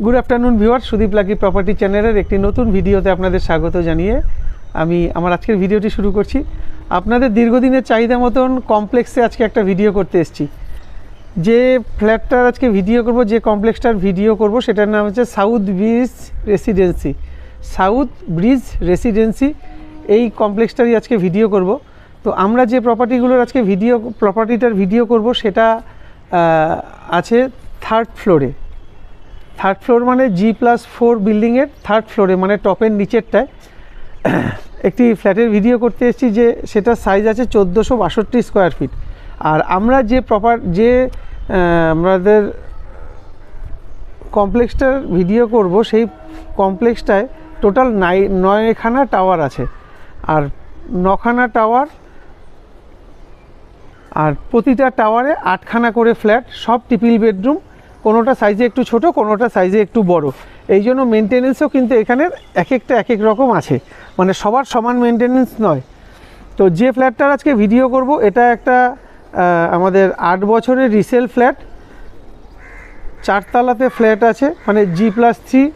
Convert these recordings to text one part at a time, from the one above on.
Good afternoon viewer, Sudip lucky property চ্যানেলের একটি নতুন ভিডিওতে আপনাদের স্বাগত জানিয়ে আমি আমার আজকের ভিডিওটি শুরু করছি। আপনাদের দীর্ঘদিনের চাহিদা মতন কমপ্লেক্সে আজকে একটা ভিডিও করতে এসেছি। যে ফ্ল্যাটটার আজকে ভিডিও করব, যে কমপ্লেক্সটার ভিডিও করব, সেটার নাম হচ্ছে south bridge residency. South bridge residency এই কমপ্লেক্সটারই আজকে ভিডিও করব। তো আমরা যে প্রপার্টিগুলোর আজকে প্রপার্টিটার ভিডিও করব সেটা আছে থার্ড ফ্লোরে। থার্ড ফ্লোর মানে G+4 বিল্ডিংয়ের থার্ড ফ্লোরে, মানে টপের নিচেরটায় একটি ফ্ল্যাটের ভিডিও করতে এসেছি। যে সেটা সাইজ আছে 1462 স্কোয়ার ফিট। আর আমরা যে আমাদের কমপ্লেক্সটার ভিডিও করব, সেই কমপ্লেক্সটায় টোটাল 9খানা টাওয়ার আছে। আর 9খানা টাওয়ার, আর প্রতিটা টাওয়ারে 8খানা করে ফ্ল্যাট, সব ট্রিপল বেডরুম। কোনোটা সাইজে একটু ছোট, কোনোটা সাইজে একটু বড়। এই জন্য মেনটেনেন্সও কিন্তু এখানের এক একটা এক এক রকম আছে, মানে সবার সমান মেনটেনেন্স নয়। তো যে ফ্ল্যাটটার আজকে ভিডিও করব, এটা একটা আমাদের 8 বছরের রিসেল ফ্ল্যাট। 4 তলাতে ফ্ল্যাট আছে, মানে G+3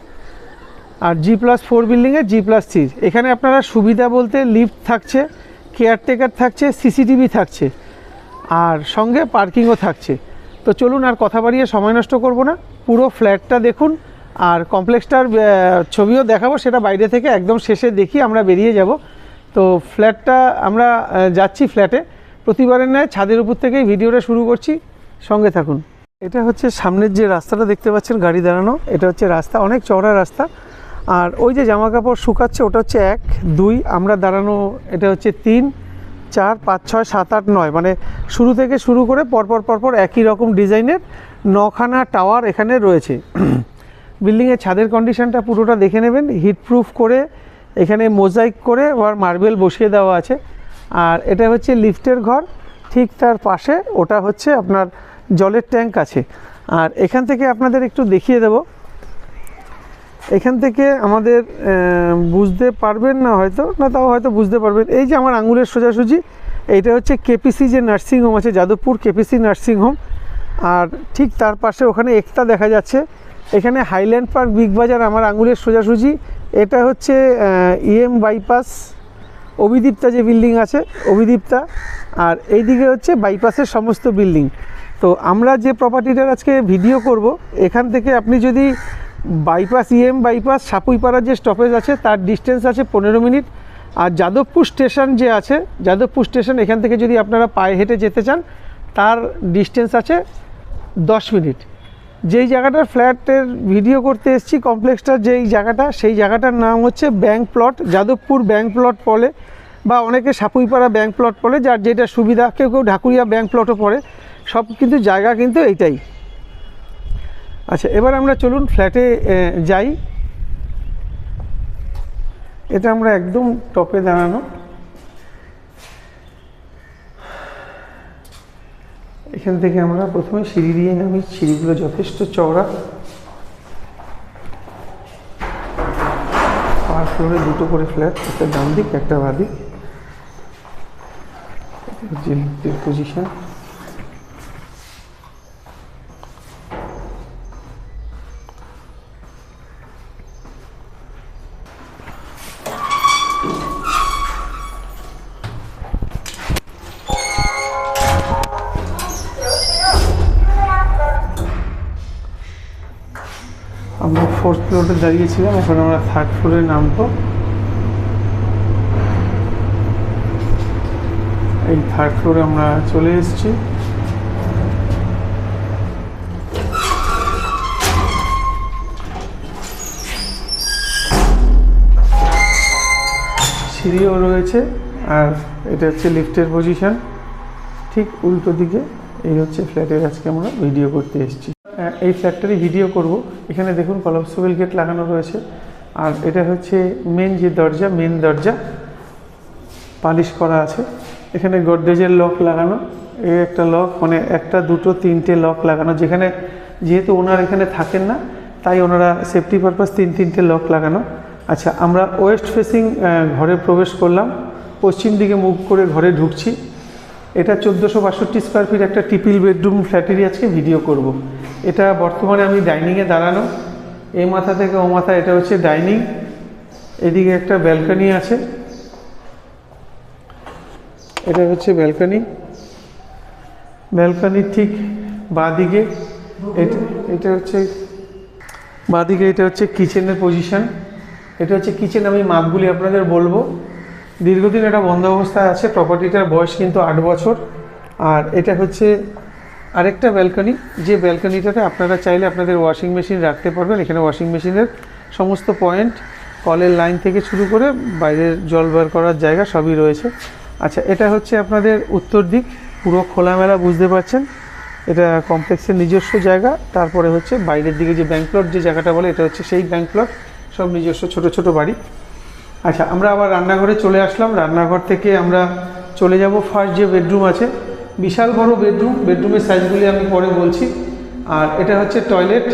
আর G+4 বিল্ডিংয়ে G+3। এখানে আপনারা সুবিধা বলতে লিফট থাকছে, কেয়ারটেকার থাকছে, সিসিটিভি থাকছে, আর সঙ্গে পার্কিংও থাকছে। তো চলুন আর কথা বাড়িয়ে সময় নষ্ট করব না, পুরো ফ্ল্যাটটা দেখুন। আর কমপ্লেক্সটার ছবিও দেখাবো, সেটা বাইরে থেকে একদম শেষে দেখি আমরা বেরিয়ে যাব। তো ফ্ল্যাটটা আমরা যাচ্ছি ফ্ল্যাটে, প্রতিবারের ন্যায় ছাদের উপর থেকেই ভিডিওটা শুরু করছি, সঙ্গে থাকুন। এটা হচ্ছে সামনের যে রাস্তাটা দেখতে পাচ্ছেন গাড়ি দাঁড়ানো, এটা হচ্ছে রাস্তা, অনেক চওড়া রাস্তা। আর ওই যে জামা কাপড় শুকাচ্ছে ওটা হচ্ছে 1, 2, আমরা দাঁড়ানো এটা হচ্ছে 3, 4, 5, 6, 7, 8, 9, মানে শুরু থেকে শুরু করে পরপর একই রকম ডিজাইনের 9খানা টাওয়ার এখানে রয়েছে। বিল্ডিংয়ের ছাদের কন্ডিশনটা পুরোটা দেখে নেবেন, হিটপ্রুফ করে এখানে মোজাইক করে আবার মার্বেল বসিয়ে দেওয়া আছে। আর এটা হচ্ছে লিফটের ঘর, ঠিক তার পাশে ওটা হচ্ছে আপনার জলের ট্যাঙ্ক আছে। আর এখান থেকে আপনাদের একটু দেখিয়ে দেব, এখান থেকে আমাদের বুঝতে পারবেন না হয়তো, না তাও হয়তো বুঝতে পারবেন। এই যে আমার আঙুলের সোজাসুজি, এইটা হচ্ছে কেপিসি যে নার্সিংহোম আছে, যাদবপুর কেপিসি নার্সিংহোম। আর ঠিক তার পাশে ওখানে একতা দেখা যাচ্ছে। এখানে হাইল্যান্ড পার্ক, বিগ বাজার আমার আঙুলের সোজাসুজি। এটা হচ্ছে EM বাইপাস, অভিদীপ্তা যে বিল্ডিং আছে, অভিদীপ্তা। আর এইদিকে হচ্ছে বাইপাসের সমস্ত বিল্ডিং। তো আমরা যে প্রপার্টিটার আজকে ভিডিও করব, এখান থেকে আপনি যদি বাইপাস, EM বাইপাস, সাপুইপাড়ার যে স্টপেজ আছে তার ডিস্টেন্স আছে 15 মিনিট। আর যাদবপুর স্টেশন যে আছে, যাদবপুর স্টেশন, এখান থেকে যদি আপনারা পায়ে হেঁটে যেতে চান তার ডিস্টেন্স আছে 10 মিনিট। যেই জায়গাটার ফ্ল্যাটের ভিডিও করতে এসেছি, কমপ্লেক্সটার যেই জায়গাটা, সেই জায়গাটার নাম হচ্ছে bank plot, Jadavpur bank plot বলে, বা অনেকে সাপুইপাড়া ব্যাংক প্লট বলে, যার যেটা সুবিধা। কেউ ঢাকুরিয়া ব্যাংক প্লটও পড়ে, সব কিন্তু জায়গা কিন্তু এইটাই। আচ্ছা, এবার আমরা চলুন ফ্ল্যাটে যাই। এটা আমরা একদম টপে দাঁড়ানো। এখান থেকে আমরা প্রথমে সিঁড়ি দিয়ে নামি, সিঁড়িগুলো যথেষ্ট চওড়া। পার ফ্লোরে 2টো করে ফ্ল্যাট, একটা ডান দিক একটা বাঁ দিক। যে লিফটের পজিশন, আমরা 4th ফ্লোরে দাঁড়িয়েছিলাম, এখন আমরা 3rd ফ্লোরে নামবো। এই 3rd ফ্লোরে আমরা চলে এসেছি। সিঁড়িও রয়েছে, আর এটা হচ্ছে লিফটের পজিশন, ঠিক উল্টো দিকে। এই হচ্ছে ফ্ল্যাটের আজকে আমরা ভিডিও করতে এসেছি। এই ফ্ল্যাটটারই ভিডিও করব। এখানে দেখুন কলাপসেবল গেট লাগানো রয়েছে। আর এটা হচ্ছে মেন যে দরজা, মেন দরজা পালিশ করা আছে। এখানে গডরেজের লক লাগানো, এই একটা লক, মানে 1, 2, 3টে লক লাগানো। যেহেতু ওনার এখানে থাকেন না, তাই ওনারা সেফটি পারপাস 3টে লক লাগানো। আচ্ছা, আমরা ওয়েস্ট ফেসিং ঘরে প্রবেশ করলাম, পশ্চিম দিকে মুখ করে ঘরে ঢুকছি। এটা 1462 স্কোয়ার ফিট একটা ট্রিপল বেডরুম ফ্ল্যাটেরই আজকে ভিডিও করব। এটা বর্তমানে আমি ডাইনিংয়ে দাঁড়ানো। এই মাথা থেকে ও মাথা এটা হচ্ছে ডাইনিং। এদিকে একটা ব্যালকনি আছে, এটা হচ্ছে ব্যালকনি। ব্যালকনির ঠিক বাঁদিকে এটা হচ্ছে বাঁদিকে এটা হচ্ছে কিচেনের পজিশন। এটা হচ্ছে কিচেন। আমি মাপগুলি আপনাদের বলবো। দীর্ঘদিন এটা বন্ধ অবস্থায় আছে, প্রপার্টিটার বয়স কিন্তু 8 বছর। আর এটা হচ্ছে আরেকটা ব্যালকনি, যে ব্যালকনিটাতে আপনারা চাইলে আপনাদের ওয়াশিং মেশিন রাখতে পারবেন। এখানে ওয়াশিং মেশিনের সমস্ত পয়েন্ট, কলের লাইন থেকে শুরু করে বাইরের জল বের করার জায়গা সবই রয়েছে। আচ্ছা, এটা হচ্ছে আপনাদের উত্তর দিক, পুরো খোলামেলা, বুঝতে পারছেন। এটা কমপ্লেক্সের নিজস্ব জায়গা। তারপরে হচ্ছে বাইরের দিকে যে ব্যাংক প্লট যে জায়গাটা বলে, এটা হচ্ছে সেই ব্যাংক প্লট, সব নিজস্ব ছোট ছোট বাড়ি। আচ্ছা, আমরা আবার রান্নাঘরে চলে আসলাম। রান্নাঘর থেকে আমরা চলে যাব ফার্স্ট যে বেডরুম আছে, বিশাল বড় বেডরুম। বেডরুমের সাইজগুলি আমি পরে বলছি। আর এটা হচ্ছে টয়লেট।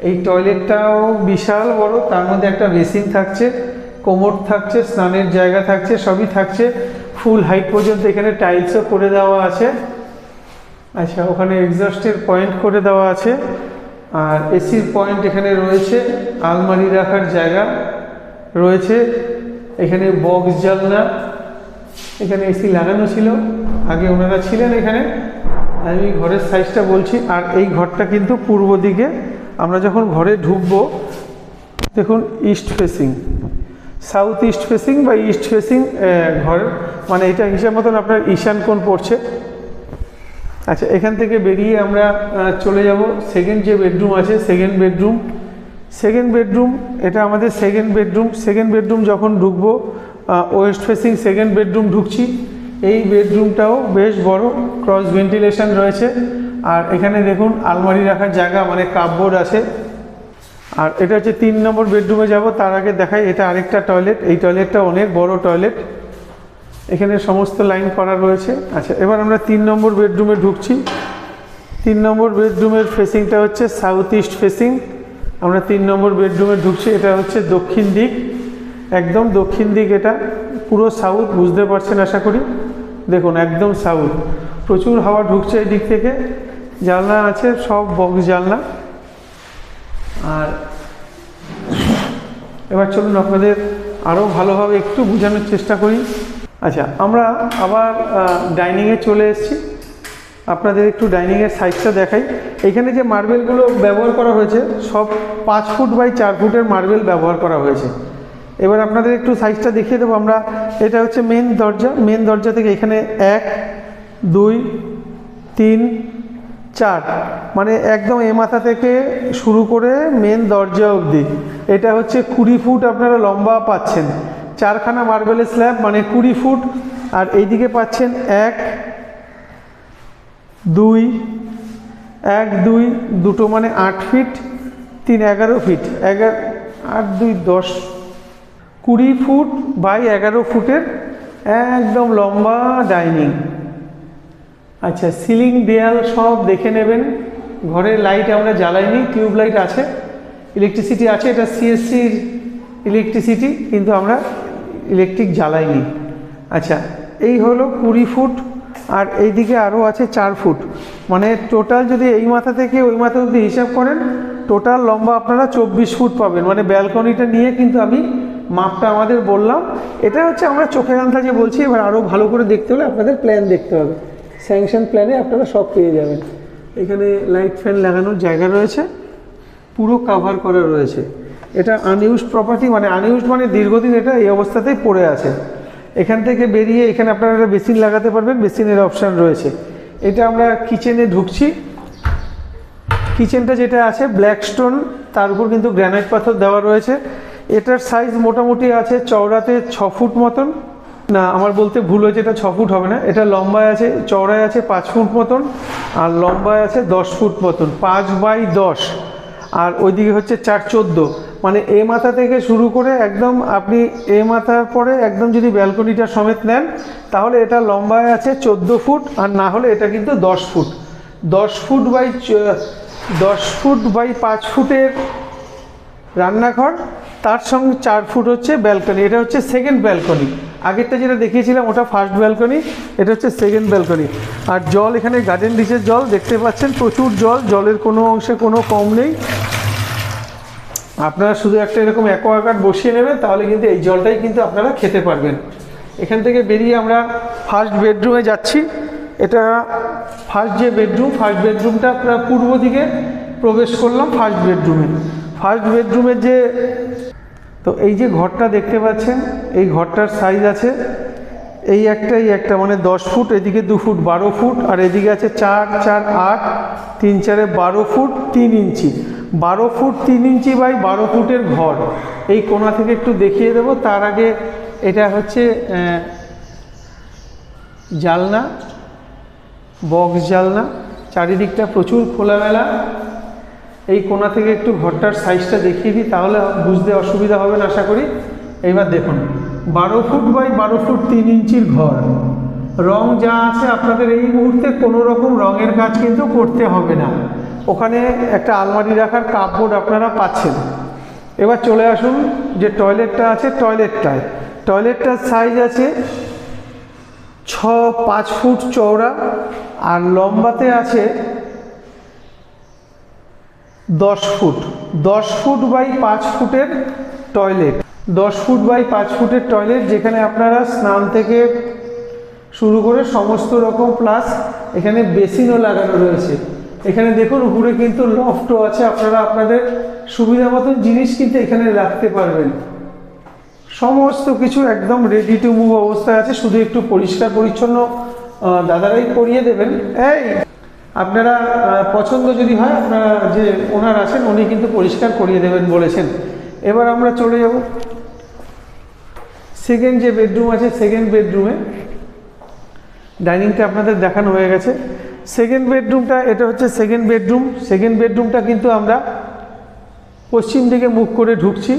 এই টয়লেটটাও বিশাল বড়, তার মধ্যে একটা বেসিন থাকছে, কোমোড থাকছে, স্নানের জায়গা থাকছে, সবই থাকছে। ফুল হাইট পর্যন্ত এখানে টাইলসও করে দেওয়া আছে। আচ্ছা, ওখানে এক্সস্টের পয়েন্ট করে দেওয়া আছে। আর এসির পয়েন্ট এখানে রয়েছে, আলমারি রাখার জায়গা রয়েছে। এখানে বক্স জানলা, এখানে এসি লাগানো ছিল, আগে ওনারা ছিলেন এখানে। আমি ঘরের সাইজটা বলছি। আর এই ঘরটা কিন্তু পূর্ব দিকে। আমরা যখন ঘরে ঢুকবো, দেখুন east facing, south east facing বা ইস্ট ফেসিং ঘর, মানে এটা হিসাব মতন আপনার ঈশান কোণ পড়ছে। আচ্ছা, এখান থেকে বেরিয়ে আমরা চলে যাব সেকেন্ড যে বেডরুম আছে, সেকেন্ড বেডরুম। এটা আমাদের সেকেন্ড বেডরুম যখন ঢুকবো, ওয়েস্ট ফেসিং সেকেন্ড বেডরুম ঢুকছি। এই বেডরুমটাও বেশ বড়, ক্রস ভেন্টিলেশন রয়েছে। আর এখানে দেখুন আলমারি রাখার জায়গা, মানে কাপবোর্ড আছে। আর এটা হচ্ছে 3 নম্বর বেডরুমে যাব। তার আগে দেখাই, এটা আরেকটা টয়লেট। এই টয়লেটটা অনেক বড় টয়লেট, এখানে সমস্ত লাইন করা রয়েছে। আচ্ছা, এবার আমরা 3 নম্বর বেডরুমে ঢুকছি। 3 নম্বর বেডরুমের ফেসিংটা হচ্ছে সাউথ ইস্ট ফেসিং। আমরা 3 নম্বর বেডরুমে ঢুকছি। এটা হচ্ছে দক্ষিণ দিক, একদম দক্ষিণ দিক। এটা পুরো সাউথ, বুঝতে পারছেন আশা করি। দেখুন একদম সাউথ, প্রচুর হাওয়া ঢুকছে এই দিক থেকে। জানলা আছে, সব বক্স জানলা। আর এবার চলুন আপনাদের আরও ভালোভাবে একটু বোঝানোর চেষ্টা করি। আচ্ছা, আমরা আবার ডাইনিংয়ে চলে এসেছি। আপনাদের একটু ডাইনিংয়ের সাইজটা দেখাই। এখানে যে মার্বেলগুলো ব্যবহার করা হয়েছে, সব 5 ফুট বাই 4 ফুটের মার্বেল ব্যবহার করা হয়েছে। এবার আপনাদের একটু সাইজটা দেখিয়ে দেবো আমরা। এটা হচ্ছে মেন দরজা থেকে এখানে 1 2 3 4, মানে একদম এ মাথা থেকে শুরু করে মেন দরজা অবধি এটা হচ্ছে 20 ফুট আপনারা লম্বা পাচ্ছেন। 4খানা মার্বেলের স্ল্যাব, মানে 20 ফুট। আর এইদিকে পাচ্ছেন 1 2 দুটো, মানে 8 ফিট, 3 11 ফিট, 8 2 10, 20 ফুট বাই 11 ফুটের একদম লম্বা ডাইনিং। আচ্ছা, সিলিং দেয়াল সব দেখে নেবেন। ঘরের লাইট আমরা জ্বালাইনি, টিউব লাইট আছে, ইলেকট্রিসিটি আছে। এটা সিএসসির ইলেকট্রিসিটি, কিন্তু আমরা ইলেকট্রিক জ্বালাইনি। আচ্ছা, এই হলো 20 ফুট। আর এইদিকে আরও আছে 4 ফুট, মানে টোটাল যদি এই মাথা থেকে ওই মাথা অবধি হিসাব করেন, টোটাল লম্বা আপনারা 24 ফুট পাবেন। মানে ব্যালকনিটা নিয়ে কিন্তু আমি মাপটা আমাদের বললাম। এটা হচ্ছে আমরা চোখের আন্দাজে বলছি। এবার আরও ভালো করে দেখতে হলে আপনাদের প্ল্যান দেখতে হবে। স্যাংশন প্ল্যানে আপনারা সব পেয়ে যাবেন। এখানে লাইট ফ্যান লাগানোর জায়গা রয়েছে, পুরো কাভার করা রয়েছে। এটা আনইউজড প্রপার্টি, মানে আনইউজড মানে দীর্ঘদিন এটা এই অবস্থাতেই পড়ে আছে। এখান থেকে বেরিয়ে এখানে আপনারা একটা বেসিন লাগাতে পারবেন, বেসিনের অপশান রয়েছে। এটা আমরা কিচেনে ঢুকছি। কিচেনটা যেটা আছে ব্ল্যাক স্টোন, তার উপর কিন্তু গ্রানাইট পাথর দেওয়া রয়েছে। এটার সাইজ মোটামুটি আছে চওড়াতে 6 ফুট মতন। না, আমার বলতে ভুল হয়েছে, এটা 6 ফুট হবে না। এটা লম্বায় আছে, চওড়ায় আছে 5 ফুট মতন, আর লম্বায় আছে 10 ফুট মতন, 5 বাই 10। আর ওইদিকে হচ্ছে 4 14, মানে এ মাথা থেকে শুরু করে একদম আপনি এ মাথার পরে একদম যদি ব্যালকনিটা সমেত নেন, তাহলে এটা লম্বায় আছে 14 ফুট। আর না হলে এটা কিন্তু 10 ফুট। 10 ফুট বাই 5 ফুটের রান্নাঘর, তার সঙ্গে 4 ফুট হচ্ছে ব্যালকনি। এটা হচ্ছে সেকেন্ড ব্যালকনি। আগেরটা যেটা দেখিয়েছিলাম ওটা ফার্স্ট ব্যালকনি, এটা হচ্ছে সেকেন্ড ব্যালকনি। আর জল, এখানে গার্ডেন ডিশের জল দেখতে পাচ্ছেন, প্রচুর জল, জলের কোনো অংশে কোনো কম নেই। আপনারা শুধু একটা এরকম অ্যাকোয়াগার্ড বসিয়ে নেবেন, তাহলে কিন্তু এই জলটাই কিন্তু আপনারা খেতে পারবেন। এখান থেকে বেরিয়ে আমরা ফার্স্ট বেডরুমে যাচ্ছি। এটা ফার্স্ট যে বেডরুম, ফার্স্ট বেডরুমটা আপনারা পূর্ব দিকে প্রবেশ করলাম ফার্স্ট বেডরুমে। ফার্স্ট বেডরুমের যে, তো এই যে ঘরটা দেখতে পাচ্ছেন, এই ঘরটার সাইজ আছে এই একটা মানে 10 ফুট, এদিকে 2 ফুট 12 ফুট, আর এদিকে আছে 4 4 8 3 4 12 foot 3 inch, 12 foot 3 inch by 12 ফুটের ঘর। এই কোণা থেকে একটু দেখিয়ে দেব। তার আগে এটা হচ্ছে জালনা, বক্স জালনা, চারিদিকটা প্রচুর খোলামেলা। এই কোণা থেকে একটু ঘরটার সাইজটা দেখিয়ে দিই, তাহলে বুঝতে অসুবিধা হবে না আশা করি। এইবার দেখুন, 12 ফুট বাই 12 ফুট 3 ইঞ্চির ঘর। রং যা আছে আপনাদের এই মুহূর্তে কোনো রকম রঙের কাজ কিন্তু করতে হবে না। ওখানে একটা আলমারি রাখার কাপবোর্ড আপনারা পাচ্ছেন। এবার চলে আসুন যে টয়লেটটা আছে, টয়লেটটার সাইজ আছে 5 ফুট চওড়া, আর লম্বাতে আছে 10 ফুট। 10 ফুট বাই 5 ফুটের টয়লেট, 10 ফুট বাই 5 ফুটের টয়লেট, যেখানে আপনারা স্নান থেকে শুরু করে সমস্ত রকম, প্লাস এখানে বেসিনও লাগানো রয়েছে। এখানে দেখুন উপরে কিন্তু লফটও আছে, আপনারা আপনাদের সুবিধা মতন জিনিস কিন্তু এখানে রাখতে পারবেন। সমস্ত কিছু একদম রেডি টু মুভ অবস্থায় আছে, শুধু একটু পরিষ্কার পরিচ্ছন্ন দাদারাই করিয়ে দেবেন। এই আপনারা পছন্দ যদি হয়, আপনারা যে ওনার আছেন উনি কিন্তু পরিষ্কার করিয়ে দেবেন বলেছেন। এবার আমরা চলে যাব সেকেন্ড যে বেডরুম আছে। সেকেন্ড বেডরুমে ডাইনিংটা আপনাদের দেখানো হয়ে গেছে। সেকেন্ড বেডরুমটা, এটা হচ্ছে সেকেন্ড বেডরুম। সেকেন্ড বেডরুমটা কিন্তু আমরা পশ্চিম দিকে মুখ করে ঢুকছি।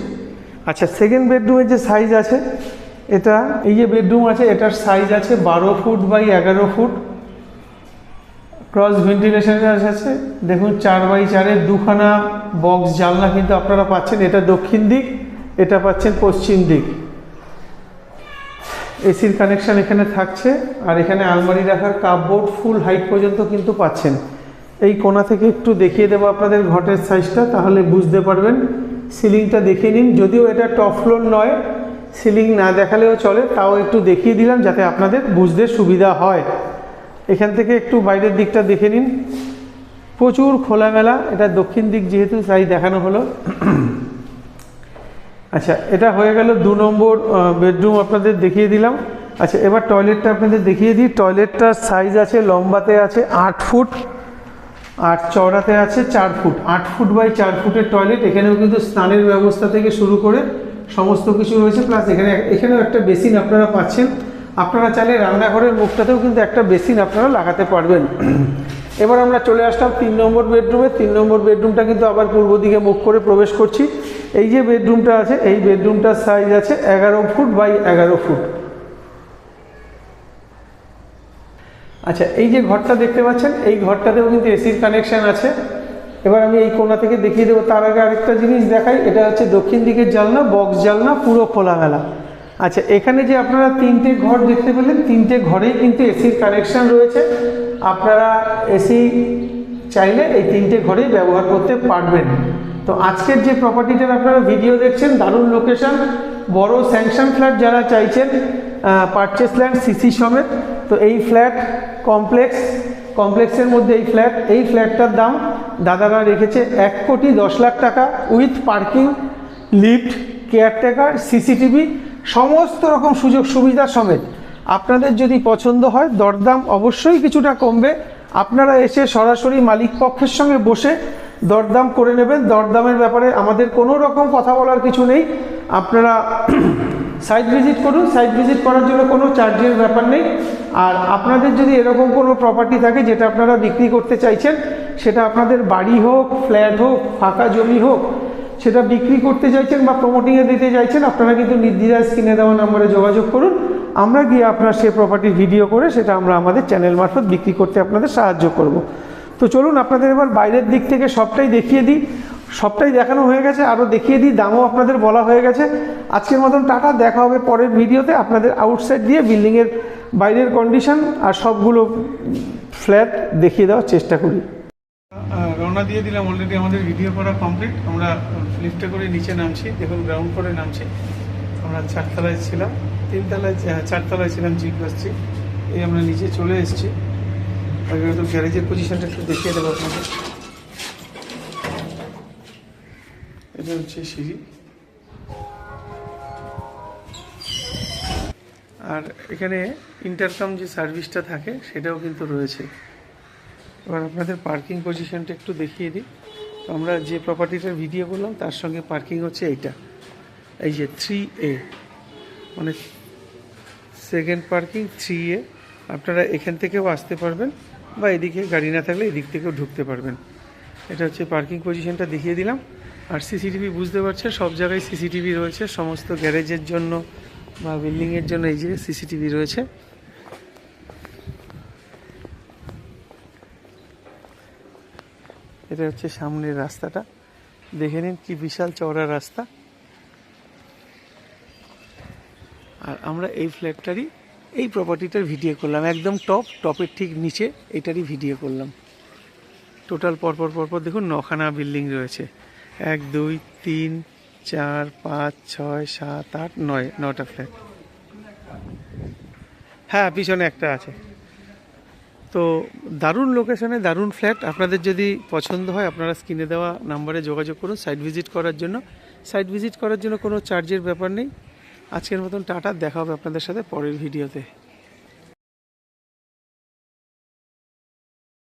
আচ্ছা, সেকেন্ড বেডরুমের যে সাইজ আছে, এটা এই যে বেডরুম আছে, এটার সাইজ আছে 12 ফুট বাই 11 ফুট। ক্রস ভেন্টিলেশনের আছে, দেখুন 4 বাই 4-এর দুখানা বক্স জানলা কিন্তু আপনারা পাচ্ছেন। এটা দক্ষিণ দিক, এটা পাচ্ছেন পশ্চিম দিক। এসির কানেকশান এখানে থাকছে, আর এখানে আলমারি রাখার কাপবোর্ড ফুল হাইট পর্যন্ত কিন্তু পাচ্ছেন। এই কোণা থেকে একটু দেখিয়ে দেবো আপনাদের ঘটের সাইজটা, তাহলে বুঝতে পারবেন। সিলিংটা দেখিয়ে নিন, যদিও এটা টপ ফ্লোর নয়, সিলিং না দেখালেও চলে, তাও একটু দেখিয়ে দিলাম যাতে আপনাদের বুঝতে সুবিধা হয়। এখান থেকে একটু বাইরের দিকটা দেখে নিন, প্রচুর খোলামেলা। এটা দক্ষিণ দিক যেহেতু তাই দেখানো হলো। আচ্ছা, এটা হয়ে গেল 2 নম্বর বেডরুম আপনাদের দেখিয়ে দিলাম। আচ্ছা, এবার টয়লেটটা আপনাদের দেখিয়ে দিই। টয়লেটটার সাইজ আছে, লম্বাতে আছে 8 ফুট, আর চওড়াতে আছে 4 ফুট। 8 ফুট বাই 4 ফুটের টয়লেট। এখানেও কিন্তু স্নানের ব্যবস্থা থেকে শুরু করে সমস্ত কিছু রয়েছে, প্লাস এখানেও একটা বেসিন আপনারা পাচ্ছেন। আপনারা চাইলে রান্নাঘরের মুখটাতেও কিন্তু একটা বেসিন আপনারা লাগাতে পারবেন। এবার আমরা চলে আসলাম 3 নম্বর বেডরুমে। 3 নম্বর বেডরুমটা কিন্তু আবার পূর্ব দিকে মুখ করে প্রবেশ করছি। এই যে বেডরুমটা আছে, এই বেডরুমটার সাইজ আছে 11 ফুট বাই 11 ফুট। আচ্ছা, এই যে ঘরটা দেখতে পাচ্ছেন, এই ঘরটাতেও কিন্তু এসির কানেকশান আছে। এবার আমি এই কোণা থেকে দেখিয়ে দেবো। তার আগে আরেকটা জিনিস দেখাই, এটা হচ্ছে দক্ষিণ দিকের জানলা, বক্স জানলা, পুরো খোলামেলা। আচ্ছা, এখানে যে আপনারা 3টে ঘর দেখতে পেলেন, 3টে ঘরেই কিন্তু এসির কানেকশান রয়েছে। আপনারা এসি চাইলে এই 3টে ঘরেই ব্যবহার করতে পারবেন। তো আজকের যে প্রপার্টিটার আপনারা ভিডিও দেখছেন, দারুণ লোকেশন, বড় স্যাংশন ফ্ল্যাট যারা চাইছেন, পারচেস ল্যান্ড সিসি সমেত। তো এই ফ্ল্যাট কমপ্লেক্সের মধ্যে এই ফ্ল্যাটটার দাম দাদারা রেখেছে 1,10,00,000 টাকা, with parking, lift, caretaker, CCTV, সমস্ত রকম সুযোগ সুবিধা সমেত। আপনাদের যদি পছন্দ হয়, দরদাম অবশ্যই কিছুটা কমবে। আপনারা এসে সরাসরি মালিক পক্ষের সঙ্গে বসে দরদাম করে নেবেন। দরদামের ব্যাপারে আমাদের কোনো রকম কথা বলার কিছু নেই। আপনারা সাইট ভিজিট করুন, সাইট ভিজিট করার জন্য কোনো চার্জের ব্যাপার নেই। আর আপনাদের যদি এরকম কোনো প্রপার্টি থাকে যেটা আপনারা বিক্রি করতে চাইছেন, সেটা আপনাদের বাড়ি হোক, ফ্ল্যাট হোক, ফাঁকা জমি হোক, সেটা বিক্রি করতে চাইছেন বা প্রমোটিংয়ে দিতে চাইছেন, আপনারা কিন্তু নির্দ্বিধায় স্ক্রিনে দেওয়া নম্বরে যোগাযোগ করুন। আমরা গিয়ে আপনার সেই প্রপার্টির ভিডিও করে সেটা আমরা আমাদের চ্যানেল মারফত বিক্রি করতে আপনাদের সাহায্য করব। তো চলুন আপনাদের এবার বাইরের দিক থেকে সবটাই দেখিয়ে দিই। সবটাই দেখানো হয়ে গেছে, আরও দেখিয়ে দিই, দামও আপনাদের বলা হয়ে গেছে। আজকের মতন টাটা, দেখা হবে পরের ভিডিওতে। আপনাদের আউটসাইড দিয়ে বিল্ডিংয়ের বাইরের কন্ডিশন আর সবগুলো ফ্ল্যাট দেখিয়ে দেওয়ার চেষ্টা করি। রওনা দিয়ে দিলাম, অলরেডি আমাদের ভিডিও করা কমপ্লিট। আমরা লিফটে করে নিচে নামছি, দেখুন গ্রাউন্ড ফ্লোরে নামছি। আমরা 4 তলায় ছিলাম, 3 তলায় 4 তলায় ছিলাম জিপ আসছি, এই আমরা নিচে চলে এসেছি। এবার তো গ্যারেজের পজিশনটা একটু দেখিয়ে দেবো আপনাদের। এটা হচ্ছে সিঁড়ি, আর এখানে ইন্টারকাম যে সার্ভিসটা থাকে সেটাও কিন্তু রয়েছে। এবার আপনাদের পার্কিং পজিশনটা একটু দেখিয়ে দিই। তো আমরা যে প্রপার্টিটার ভিডিও করলাম তার সঙ্গে পার্কিং হচ্ছে এইটা, এই যে 3A, মানে সেকেন্ড পার্কিং 3A। আপনারা এখান থেকেও আসতে পারবেন বা এদিকে গাড়ি না থাকলে এদিক থেকেও ঢুকতে পারবেন। এটা হচ্ছে পার্কিং পজিশনটা দেখিয়ে দিলাম। আর সিসিটিভি বুঝতে পারছে, সব জায়গায় সিসিটিভি রয়েছে, সমস্ত গ্যারেজের জন্য বা বিল্ডিংয়ের জন্য এই যে সিসিটিভি রয়েছে। এটা হচ্ছে সামনের রাস্তাটা, দেখে নিন কি বিশাল চওড়া রাস্তা। আর আমরা এই ফ্ল্যাটটারই, এই প্রপার্টিটার ভিডিও করলাম, একদম টপের ঠিক নিচে এটারই ভিডিও করলাম। টোটাল পরপর দেখুন 9খানা বিল্ডিং রয়েছে, 1 2 3 4 5 6 7 8 9, 9টা ফ্ল্যাট। হ্যাঁ, পিছনে একটা আছে। তো দারুণ লোকেশনে দারুণ ফ্ল্যাট। আপনাদের যদি পছন্দ হয় আপনারা স্ক্রিনে দেওয়া নাম্বারে যোগাযোগ করুন সাইট ভিজিট করার জন্য। সাইট ভিজিট করার জন্য কোনো চার্জের ব্যাপার নেই। আজকের মতন টাটা, দেখা হবে আপনাদের সাথে পরের ভিডিওতে।